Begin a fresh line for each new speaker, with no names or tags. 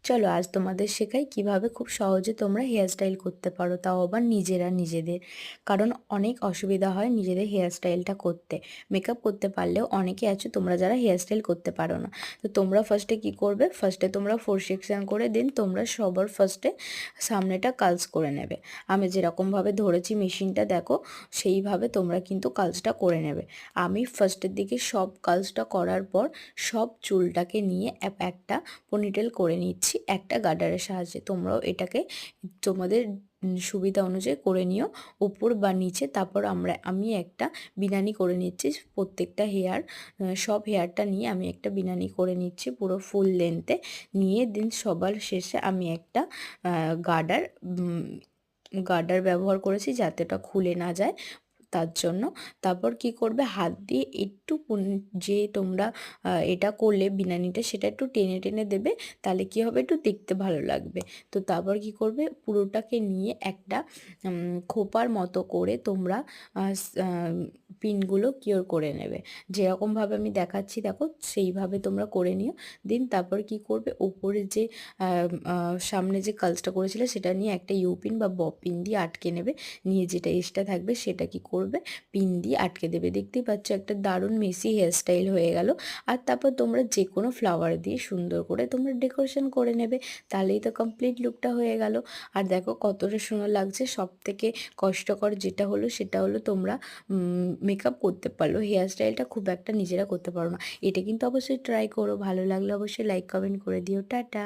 চলো আজ তোমাদের শেখাই কিভাবে খুব সহজে তোমরা হেয়ার স্টাইল করতে পারো, তাও আবার নিজেরা নিজেদের। কারণ অনেক অসুবিধা হয় নিজেদের হেয়ার স্টাইলটা করতে। মেকআপ করতে পারলেও অনেকে আছো তোমরা যারা হেয়ার স্টাইল করতে পারো না। তো তোমরা ফার্স্টে কি করবে, ফার্স্টে তোমরা 4 সেকশন করে দিন তোমরা সবার ফার্স্টে সামনেটা কালস করে নেবে। আমি যেরকমভাবে ধরেছি মেশিনটা দেখো, সেইভাবে তোমরা কিন্তু কালসটা করে নেবে। আমি ফার্স্টের দিকে সব কালসটা করার পর সব চুলটাকে নিয়ে একটা পনিটেল করে নিচ্ছি একটা গার্ডারের সাহায্যে। তোমরাও এটাকে তোমাদের সুবিধা অনুযায়ী করে নিও, উপর বা নিচে। তারপর আমি একটা বিনানি করে নিচ্ছি প্রত্যেকটা হেয়ার, সব হেয়ারটা নিয়ে আমি একটা বিনানি করে নিচ্ছি পুরো ফুল লেন্থে। নিয়ে দিন সবার শেষে আমি একটা গার্ডার গার্ডার ব্যবহার করেছি যাতে ওটা খুলে না যায় তার জন্য। তারপর কি করবে, হাত দিয়ে একটু যে তোমরা এটা করলে বিনানিটা সেটা একটু টেনে টেনে দেবে, তাহলে কি হবে একটু দেখতে ভালো লাগবে। তো তারপর কি করবে, পুরোটাকে নিয়ে একটা খোপার মতো করে তোমরা পিনগুলো কিওর করে নেবে। যেরকমভাবে আমি দেখাচ্ছি দেখো সেইভাবে তোমরা করে নিও। দিন তারপর কি করবে, ওপরে যে সামনে যে কালসটা করেছিলে সেটা নিয়ে একটা ইউপিন বা বব পিন দিয়ে আটকে নেবে। নিয়ে যেটা এক্সট্রা থাকবে সেটা কি করবে, পিন দিয়ে আটকে দেবে। দেখতেই পাচ্ছ একটা দারুণ মেসি হেয়ারস্টাইল হয়ে গেল। আর তারপর তোমরা যে কোনো ফ্লাওয়ার দিয়ে সুন্দর করে তোমরা ডেকোরেশন করে নেবে, তাহলেই তো কমপ্লিট লুকটা হয়ে গেল। আর দেখো কতটা সুন্দর লাগছে। সব থেকে কষ্টকর যেটা হলো সেটা হলো তোমরা মেকআপ করতে পারলো, হেয়ারস্টাইলটা খুব একটা নিজেরা করতে পারো না। এটা কিন্তু অবশ্যই ট্রাই করো, ভালো লাগলে অবশ্যই লাইক কমেন্ট করে দিও। টাটা।